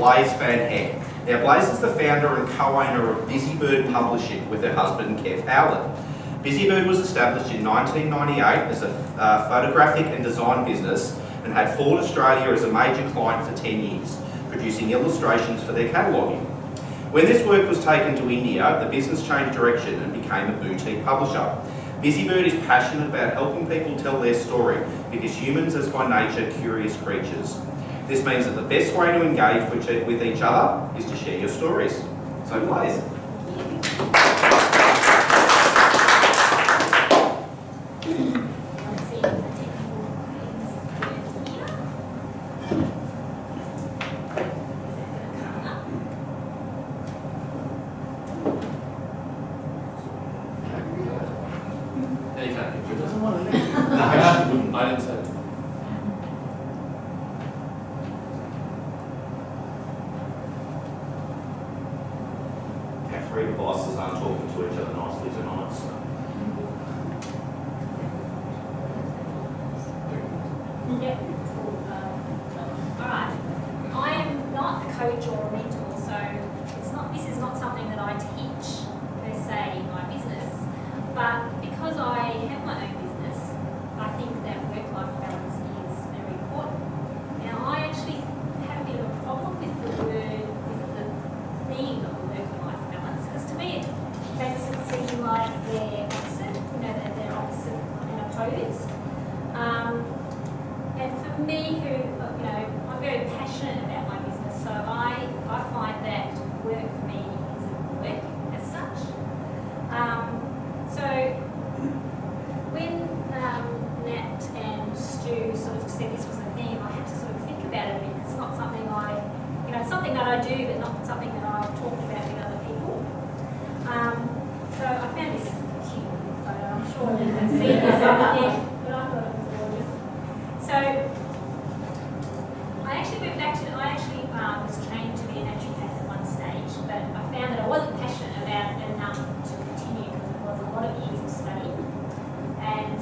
Blaise van Hecke. Now, Blaise is the founder and co-owner of Busybird Publishing with her husband, Kev Howland. Busybird was established in 1998 as a photographic and design business and had Ford Australia as a major client for 10 years, producing illustrations for their cataloguing. When this work was taken to India, the business changed direction and became a boutique publisher. Busybird is passionate about helping people tell their story because humans are by nature curious creatures. This means that the best way to engage with each other is to share your stories. So Blaise. I didn't say it. Our three devices aren't talking to each other nicely tonight. So. Yep. Alright. I am not a coach or a mentor, so this is not something that I teach per se in my business. But because I have my own business, I think that work-life balance is very important. Now, I actually have a bit of a problem with the theme of work-life balance, because to me it makes it seem like they're opposite, that they're opposite and opposed. And for me, I'm very passionate about my business, so I find that work for me isn't work as such. So when Nat and Stu sort of said this was a theme, I had to sort of think about it a bit. It's not something it's something that I do, but not something that I've talked about with other people. So I found this cute photo. I'm sure you can see this over there, but I thought it was gorgeous. So I actually was trained to be a naturopath at one stage, but I found that I wasn't passionate about it enough to continue because it was a lot of years of study. And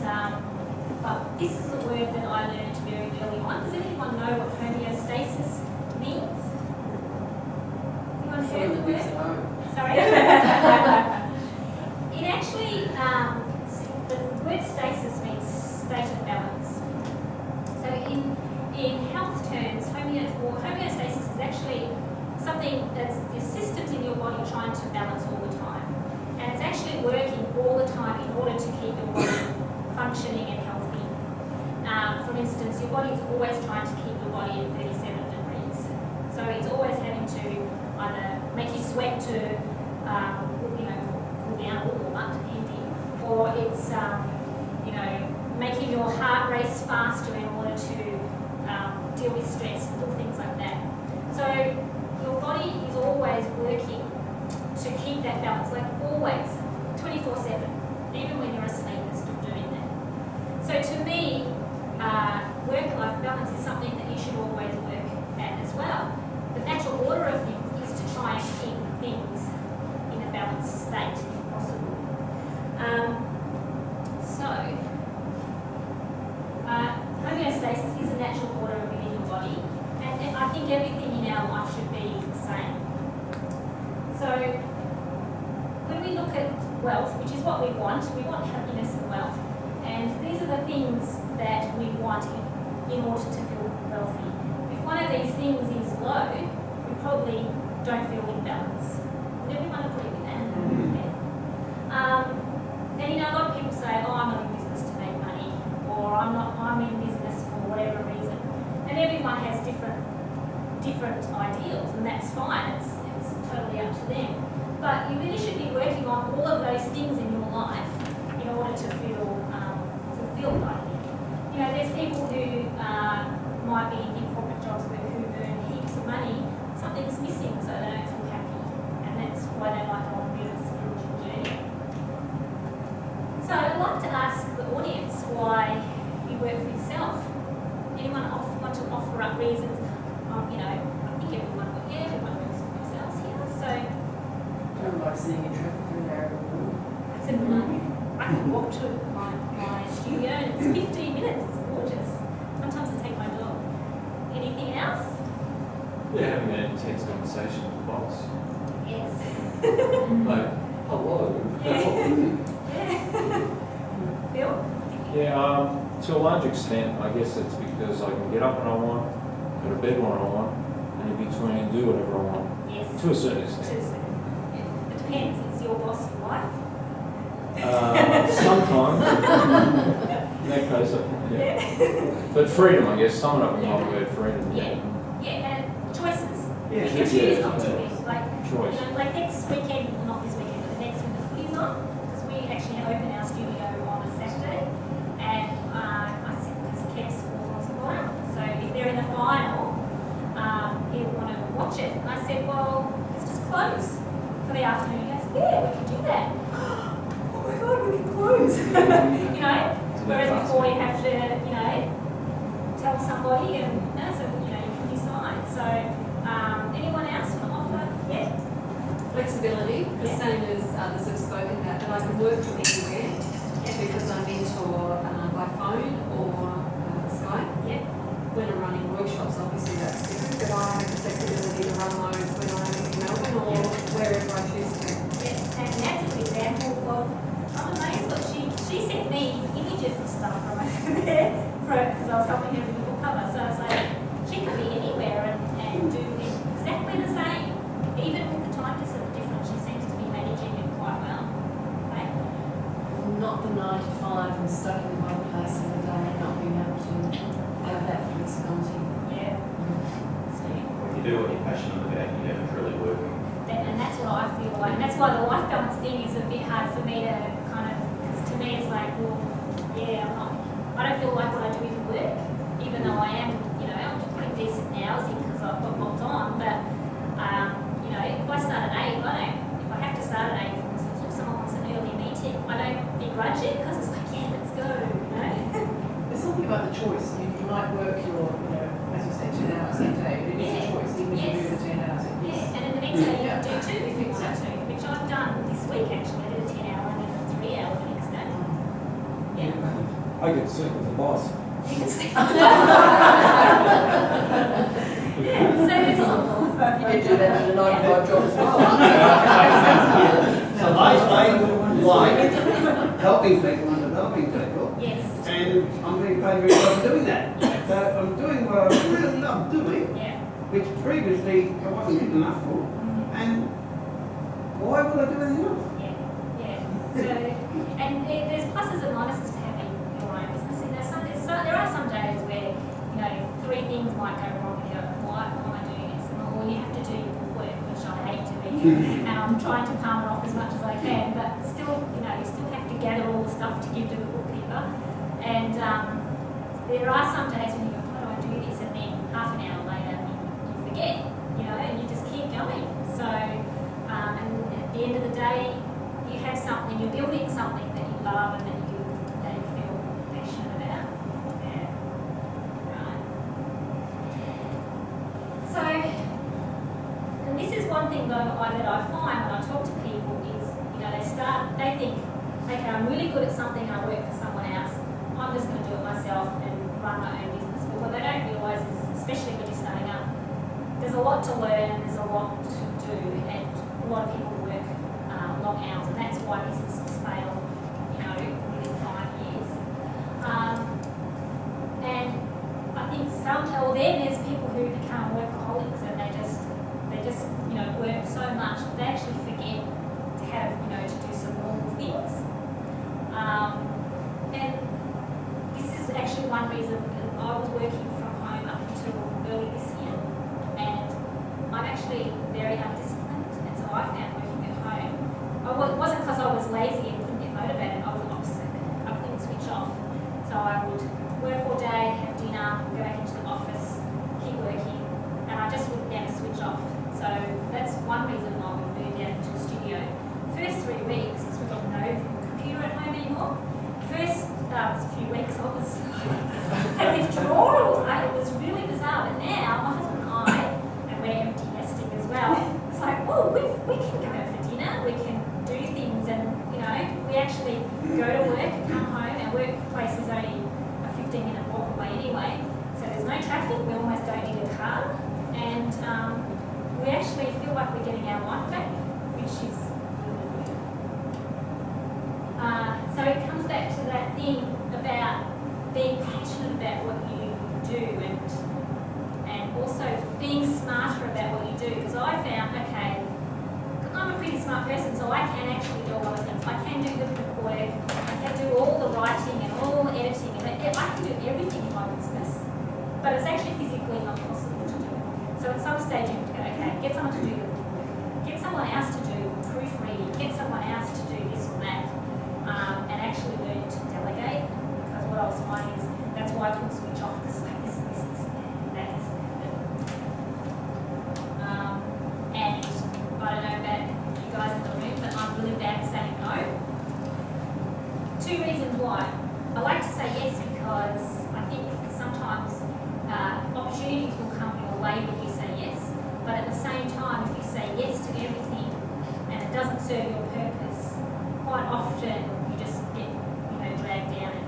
but this is a word that I learned very early on. Does anyone know what homeostasis means? Anyone heard the word? Sorry. It actually, the word stasis means state of balance. So in health terms, homeostasis is actually something that's the systems in your body trying to balance all the time. And it's actually working all the time in order to keep your body functioning and healthy. For instance, your body is always trying to keep your body at 37 degrees. So it's always having to either make you sweat to cool down or warm up, depending, or it's making your heart race faster in order to deal with stress, little things like that. So your body is always working to keep that balance, like always, 24/7, even when you're asleep, it's still doing that. So to me, work-life balance is something that you should always work at as well. The natural order of things is to try and keep things in a balanced state, if possible. Homeostasis is a natural order within your body, and I think everything in our life should be the same. So when we look at wealth, which is what we want happiness and wealth, and these are the things that we want in order to feel wealthy. If one of these things is low, we probably don't feel in balance. Would everyone agree with that? And a lot of people say, oh, I'm not in business to make money, or I'm in business for whatever reason. And everyone has different ideals, and that's fine. It's totally up to them. But you really should be working on all of those things in your life in order to feel fulfilled, I think. There's people who might be in corporate jobs who earn heaps of money, something's missing, so they don't feel happy, and that's why they might go on a bit of a spiritual journey. So I'd like to ask the audience why you work for yourself. Anyone want to offer up reasons? I think everyone works for themselves here. So I don't like sitting in traffic for an hour. that's similar. I can walk to my studio and it's 15 minutes. It's gorgeous. Sometimes I take my dog. Anything else? Yeah, having intense conversation with the boss. Yes. Like, hello. Yeah. Bill? Yeah, to a large extent, I guess it's because I can get up when I want, go to bed when I want, and in between do whatever I want, Yes. to a certain extent. It depends. Is your boss your wife? Sometimes, in that case, yeah. But freedom, I guess, summing up in one word, freedom. Yeah. Yeah, and choices. Yeah, You can choice. choose not to be. Like, Choice. you know, like next weekend, well, not this weekend, but the next when the footy's on, because we actually open our studio on a Saturday, and I said, because Kev's sports supporter, so if they're in the final, he'll want to watch it. And I said, well, let's just close for the afternoon. He goes, yeah, we can do that. Oh my God, we can close. You know, whereas before you have to, you know, tell somebody and so, you know, you can decide. So, anyone else want to offer? Yeah. Flexibility, the Yeah. same as others have spoken about, that I can work from anywhere because I mentor by phone or Skype. Yeah. When I'm running workshops, obviously that's different, but I have the flexibility to run those when I'm in Melbourne or wherever I choose to. Yeah, and that's an example of, I'm amazed what she sent me images and stuff from over there because I was helping her with the book cover. So I was like, she could be anywhere and do exactly the same. Even with the time difference different, she seems to be managing it quite well. Right? Not the 9 to 5 and stuck in one place all the day and not being able to have that flexibility. Yeah. Steve? If you do what you're passionate about, you're never truly working. And that's what I feel like. And that's why the life balance thing is a bit hard for me to kind of, because to me it's like, well, yeah, I don't feel like what I do is work, even though I am, you know, I'm putting decent hours in because I've got lots on, but, you know, if I start at 8, if I have to start at 8, for instance, or someone wants an early meeting, I don't begrudge it because it's like, yeah, let's go, you know. There's something about the choice. You might work your, you know, as you say, 10 hours a day, but it is a choice, even if you do the 10 hours. Yeah, and then the next day you can do 2 if you want to, which I've done this week actually. I did a 10-hour and then a 3-hour the next day. Yeah. I get sick with the boss. You can sleep. Yeah, so there's You did do that in a 9 to 5 job as well. So I like helping people and developing people, yes. and I'm being paid very well for doing that. So I'm doing what I really love doing, Yeah. which previously I wasn't good enough for, and why would I do anything else? Yeah. Yeah. So, and there's pluses and minuses to having your own business. And there are some days where, you know, 3 things might go wrong and you go, why am I doing this? Or you have to do your work, which I hate doing, and I'm trying to palm it off as much as I can, but still, you know, you still have to gather all the stuff to give to the bookkeeper. And there are some days when you go, why do I do this? And then half an hour later, you forget, you know, and you just keep going. So, and at the end of the day, you have something, you're building something that you love and that you feel passionate about. Yeah. Right. So, and this is one thing though that I find when I talk to people is, you know, they think, okay, I'm really good at something and I work for someone else. I'm just going to do it myself and run my own business. But what they don't realise is, especially when you're starting up, there's a lot to learn, there's a lot to do, and a lot of people work long hours, and that's why businesses fail, you know, within 5 years. And I think then there's people who become workaholics and they just you know work so much that they actually forget to have to do some normal things. And this is actually one reason I was working from home up until early this year, and I'm actually very undisciplined, and so I found working at home. It wasn't because I was lazy and couldn't get motivated. I was the opposite. I couldn't switch off, so I would work all day, have dinner, go back into the office, keep working, and I just would never switch off. So that's one reason why we moved out into a studio. First 3 weeks, because we've got no computer at home anymore. First few weeks I was had withdrawals. It was really bizarre. But now my husband and I, and we're empty nesting as well. It's like, oh, we can go out for dinner. We can do things, and we actually go to work, come home. Our workplace is only a 15-minute walk away anyway, so there's no traffic. We almost don't need a car, and feel like we're getting our life back, which is so it comes back to that thing about being passionate about what you do and also being smarter about what you do. Because I found, okay, I'm a pretty smart person, so I can actually do a lot of things. I can do the work, I can do all the writing and all the editing, and I can do everything in my business, but it's actually physically not possible to do. So at some stage you have to go, okay, get someone to do the work, get someone else to do proofreading, get someone else to do this or that, and actually learn to delegate. Because what I was finding is that's why I couldn't switch off, because like this, that. And I don't know about you guys in the room, but I'm really bad at saying no. Two reasons why. I like to say yes because I think sometimes opportunities will come your way when you say yes, but at the same time, if you say yes to everything and it doesn't serve your purpose, quite often you just get, dragged down, and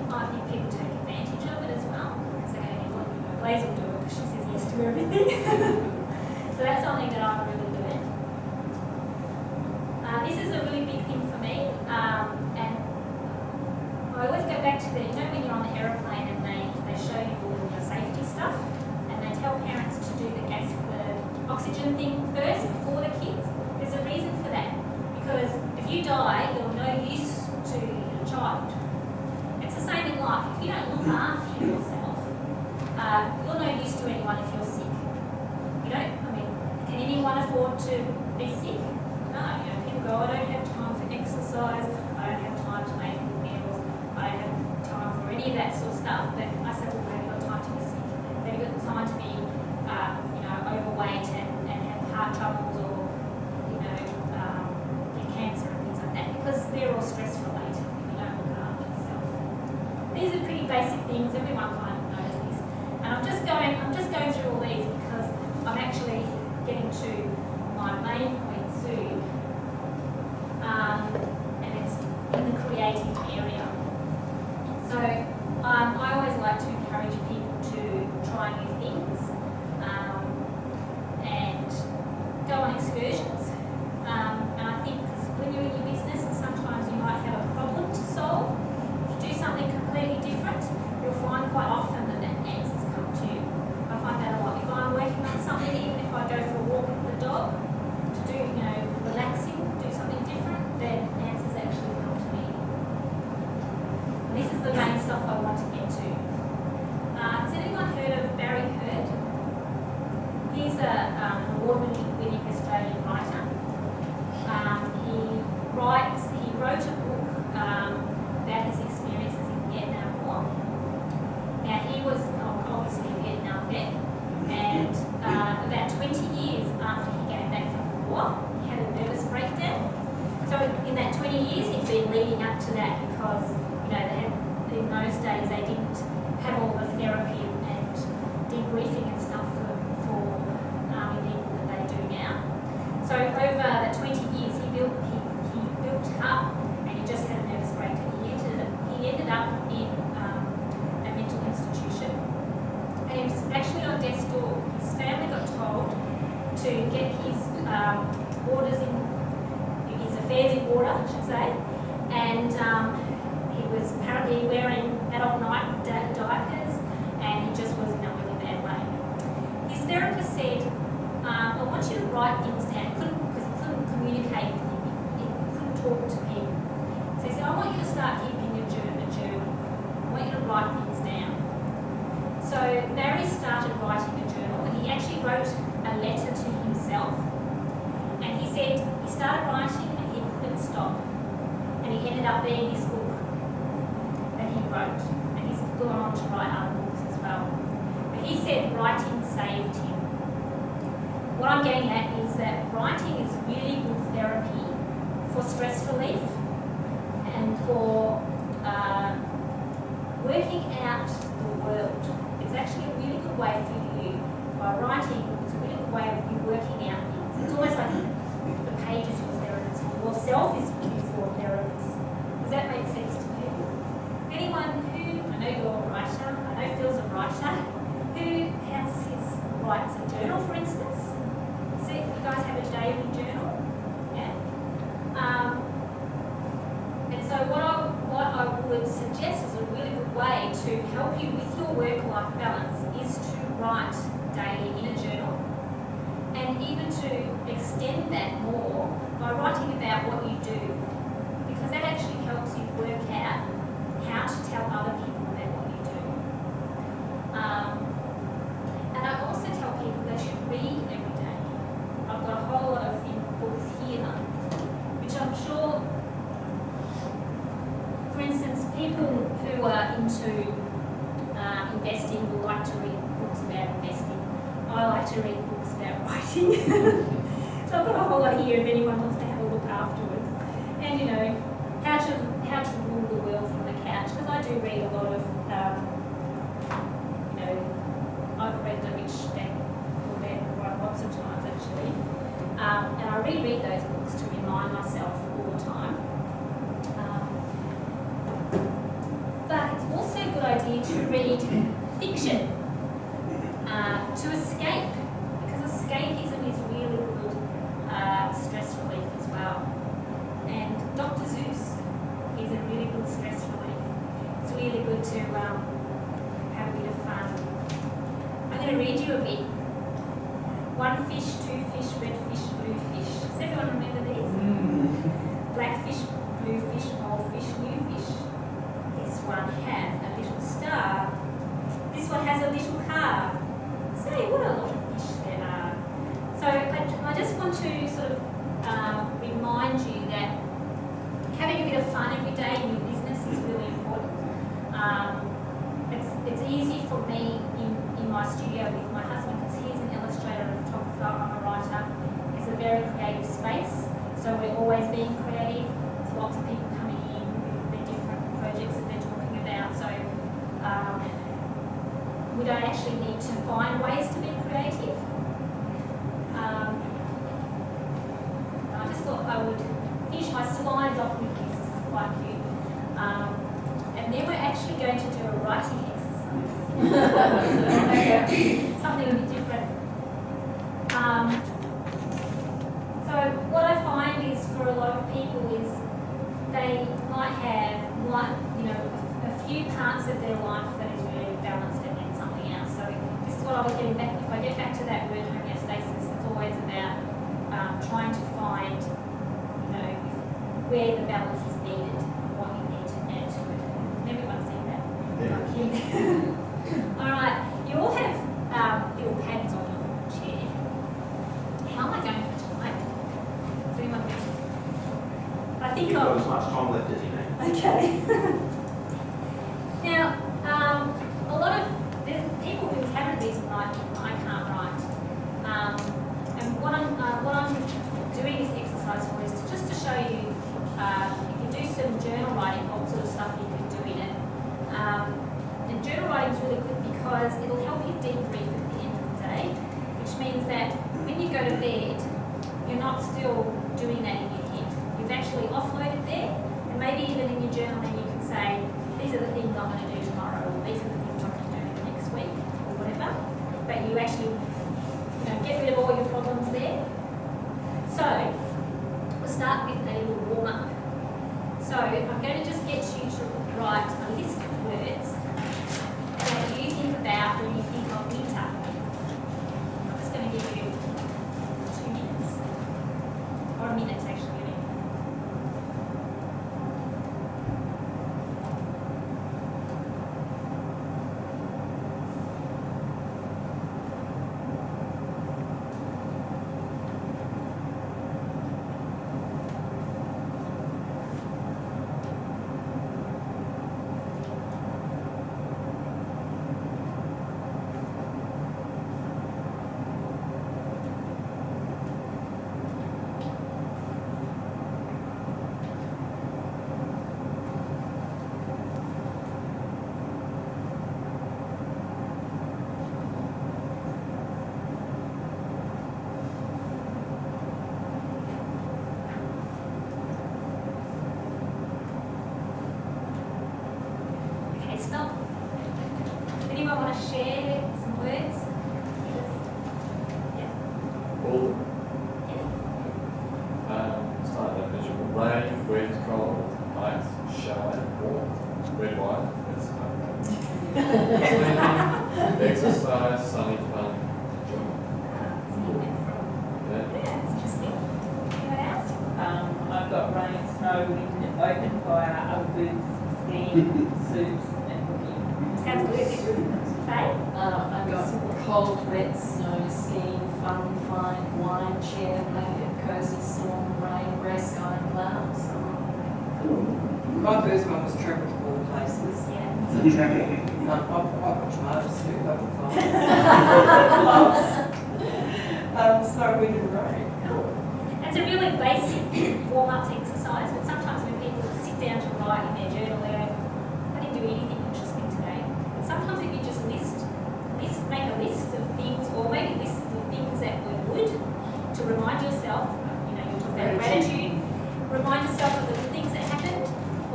I think people take advantage of it as well, because they go, Blaise will do it because she says yes to everything. So that's something that I'm really doing. This is a really big thing for me, and I always go back to when you're on the aeroplane and they show you all your safety stuff, and they tell parents to do the oxygen thing first before the kids. There's a reason for that, because if you die, you're no use to your child. It's the same in life. If you don't look after yourself, you're no use to anyone if you're sick. Can anyone afford to be sick? No. People go, I don't have time for exercise, I don't have time to make good meals, I don't have time for any of that sort of stuff. But I said, well, have you got time to be sick? Have you got time to be, overweight and have heart troubles or, get cancer and things like that? Because they're all stress related if you don't look after yourself. These are pretty basic things, everyone kind of knows this. And I'm just going through all these because I'm actually getting to my main point soon, and it's in the creative area. So I always like to encourage people to try new things and go on excursions. And I think because when you're in your business, and sometimes you might have a problem to solve, if you do something completely different, you'll find quite often that answers come to you. I find that a lot. If I'm working on something, even if I go for a walk with the dog, to do, relaxing, do something different, then answers actually come to me. And this is the main stuff I want to get to. Has anyone heard of Barry Heard? He's an award-winning Australian writer. He wrote a book about his experiences in Vietnam War. Now, he was obviously a Vietnam vet, and about 20 years after he came back from the war, he had a nervous breakdown. So in that 20 years, he'd been leading up to that because, in those days, they didn't have all the therapy and debriefing and stuff for army people that they do now. So over the 20 years, he built up, and he just had a nervous breakdown. He ended up in a mental institution, and he was actually on death's door. His family got told to get his his affairs in order, I should say, and he was apparently wearing adult diapers, and he just was in a really bad way. His therapist said, I want you to write things down, because he couldn't communicate with him, he couldn't talk to people. So he said, I want you to start keeping a journal. I want you to write things down. So Barry started writing a journal, and he actually wrote a letter to himself. And he said he started writing and he couldn't stop. And he ended up being this book that he wrote. And he's gone on to write other books as well. But he said writing saved him. What I'm getting at is that writing is really good therapy for stress relief and for working out the world. It's actually a really good way for you, by writing, it's a really good way of you working out things. It's almost like the page is your therapist, yourself is your therapist. Does that make sense to people? Anyone who, I know you're a writer, I know Phil's a writer, who writes a journal, for instance? See, you guys extend that more by writing about what you do, because that actually helps you work out how to tell other people about what you do. And I also tell people they should read every day. I've got a whole lot of books here, which I'm sure, for instance, people who are into investing will like to read books about investing. I like to read books about writing. So I've got a whole lot here if anyone wants to have a look afterwards. And how to rule the world from the couch, because I do read a lot of I've read The Rich Dad Poor Dad lots of times actually. And I reread those books to remind myself all the time. But it's also a good idea to read fiction to escape, because escapism is really good stress relief as well. And Dr. Zeus is a really good stress relief. It's really good to have a bit of fun. I'm going to read you a bit. One fish, two fish, red fish, blue fish. Does everyone remember these? Black fish, blue fish, old fish, new fish. This one has a little star. This one has a little car. Say, what a lot of fish there are. So I just want to sort of remind you that having a bit of fun every day in your business is really important. It's easy for me in my studio with my husband, because he's an illustrator and photographer, I'm a writer. It's a very creative space, so we're always being creative. There's lots of people coming in with their different projects that they're talking about, so we don't actually need to find ways to be creative. I just thought I would finish my slides off with this. This is quite cute. And then we're actually going to do a writing exercise. Something a bit different. So what I find is, for a lot of people, is they might have a few parts of their life that is really balanced and then something else. So this is what I was getting back. If I get back to that word homeostasis, it's always about trying to find, where the balance is needed and what you need to add to it. Everyone see that? Yeah. All right. You all have little pads on your chair. How am I going for time? Does anyone know? I think You've got I'll... as much time left as you need. Okay. Now, a lot of people who haven't read tonight, I can't write. And what I'm doing this exercise for is just to show you, if you do some journal writing, what sort of stuff you can do in it. And journal writing is really good because it'll help you debrief at the end of the day, which means that when you go to bed, you're not still doing that in your head. You've actually offloaded there, and maybe even in your journaling you can say, these are the things I'm going to do tomorrow, or these are the things I'm going to do next week, or whatever. But you actually, get rid of all your problems there. So, we'll start with a little warm-up. So, I'm going to just get you to write a list of words that you think about when you think of winter. I'm just going to give you 2 minutes. open via other foods, steam, soups and cooking. Sounds good. Faye? I've got cold, wet, snow, skiing, fun, flying, wine, chair, blanket, cozy, storm, rain, grey sky and clouds. My first one was travel to all places. Yeah. So travel, I've got tomatoes too, I've got snow, wind and rain. Cool. It's a really basic warm-up exercise, but sometimes when people sit down to write in their journal, they go, I didn't do anything interesting today. But sometimes if you just make a list of things, or maybe list the things that were good, to remind yourself, you talk about gratitude, remind yourself of the good things that happened,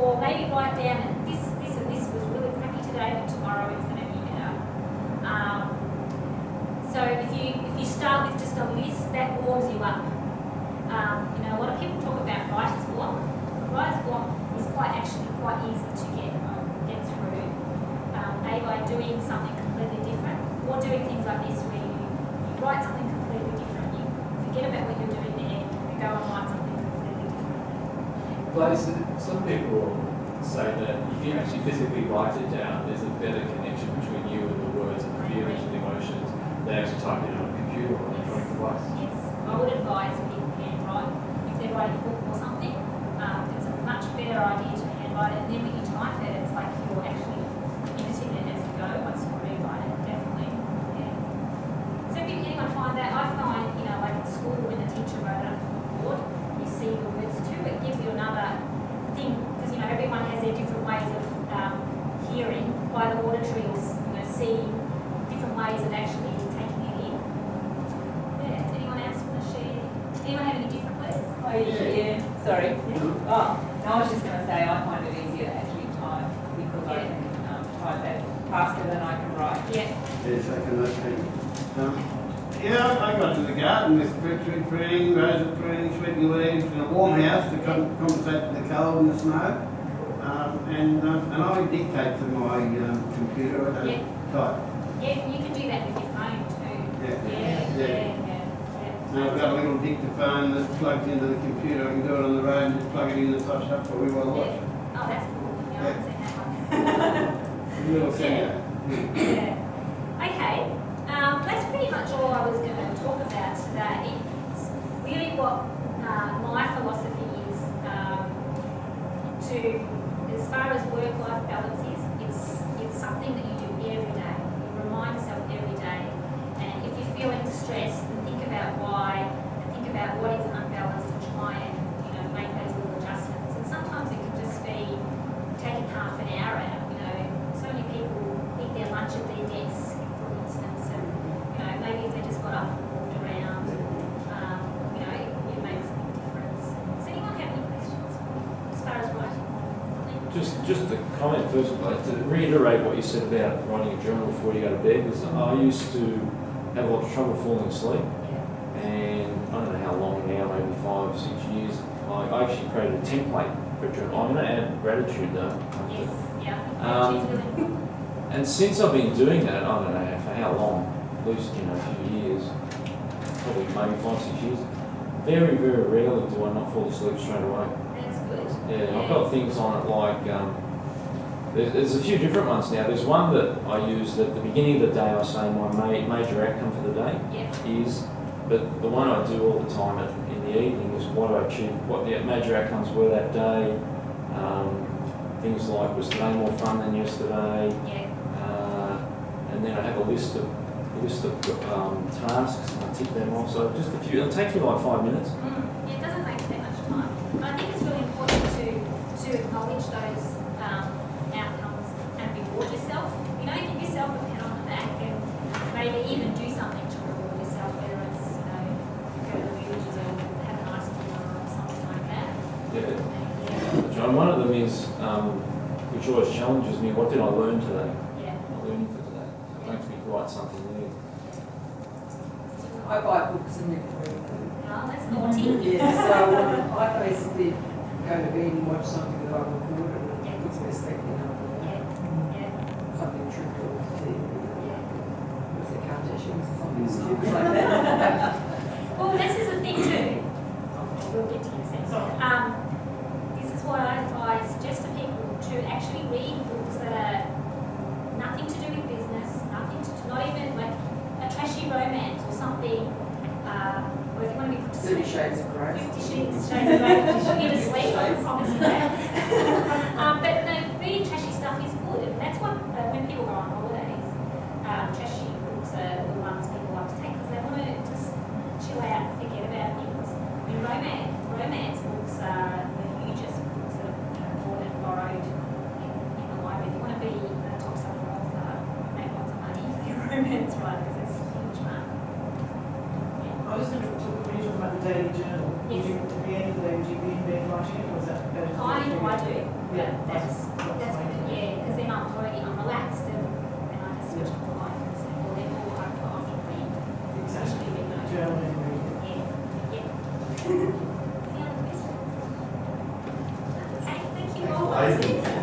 or maybe write down that this was really crappy today, but tomorrow it's going to be better. So if you start with just a list, that warms you up. A lot of people talk about writer's block. Writer's block is quite easy to get through. By doing something completely different, or doing things like this where you write something completely different. You forget about what you're doing there, you go and write something completely different. Blaise, some people say that if you actually physically write it down, there's a better connection between you and the words and the feelings and the emotions than actually typing it on a computer or electronic device. Yes, I would advise people handwrite. If they're writing a book or something, it's a much better idea to handwrite it. And then when you type it, it's like you're actually editing it as you go. Once you rewrite it, definitely. Yeah. So did anyone find that? I find, like at school when the teacher wrote it up on the board, you see the words too. It gives you another thing, because everyone has their different ways of hearing by the auditory or seeing different ways of actually taking it in. Yeah. Anyone else want to share? Anyone have any different words? Oh, yeah. Sorry. Oh, no, I was just going to say I find it easier to actually type because I can type it faster than I can write. Yeah. Yes, I can understand. I got to the garden with fruit pruning, roses pruning, sweeping leaves, in a warm house to compensate for the cold and the snow. And I dictate to my computer, I don't type. Yeah, you can do that with your phone too. Yeah. And I've got a little dictaphone that's plugged into the computer. I can do it on the road and just plug it in the touch up for we want to watch. Oh, that's cool. Yeah, I haven't seen that one. A little finger. Yeah. Okay. That's pretty much all I was going to talk about today. It's really what my philosophy is as far as work-life balance is, it's something that you do every day. You remind yourself every day. And if you're feeling stressed, then think about why, and think about what is unbalanced, and try and make those little adjustments. And sometimes it can just be taking half an hour out. So many people eat their lunch at their desk, for instance, and maybe if they just got up and walked around, it makes a big difference. Does anyone have any questions as far as writing? Just to comment first, to reiterate what you said about writing a journal before you go to bed, because I used to have a lot of trouble falling asleep, and I don't know how long now, maybe 5 or 6 years, I actually created a template for a journal. I'm going to add gratitude though. Yes, yeah. And since I've been doing that, I don't know for how long, at least a few years, probably maybe 5 or 6 years, very, very rarely do I not fall asleep straight away. That's good. Yeah, I've got things on it like, there's a few different ones now. There's one that I use at the beginning of the day. I say my major outcome for the day is, but the one I do all the time in the evening is what I achieved, what the major outcomes were that day. Things like, was today more fun than yesterday? And then I have a list of tasks, and I tick them off. So just a few. It'll take you like 5 minutes. It doesn't take that much time. But I think it's really important to acknowledge those outcomes and reward yourself. Give yourself a pat on the back and maybe even do something to reward yourself, whether it's go to the movies or have a nice dinner or something like that. Yeah. John, one of them is, which always challenges me, what did I learn today? I'm learning for today. It makes me write something new. I buy books and never read them. Oh, that's naughty. Yeah, so I basically go to bed and watch something that I've recorded and puts me asleep, something trivial on TV. Was it Kardashians or something stupid like that? Well, this is the thing too. We'll get to you soon. This is 50 Shades of Grey. 50 Shades of Grey. She'll get to sleep, I promise you that. But no, reading trashy stuff is good, and that's what, when people go on holidays, trashy books are the ones people like to take because they want to just chill out and forget about things. I mean, romance books are the hugest books that are bought and borrowed in the library. If you want to be a top selling author, make lots of money for your romance writer because it's a huge market. I was going to talk, when you talk about the daily journal, Yes. at the end of the day, would you be in bed writing it, or is that better? to I do? do. Yeah, That's fine. yeah, because then I'm relaxed and I just switch off the light and say, well, then all I go off and read. Exactly. Usually midnight. Journaling, reading. Yeah, yeah. Any other questions? Okay, thank you all. Thanks, Blaise.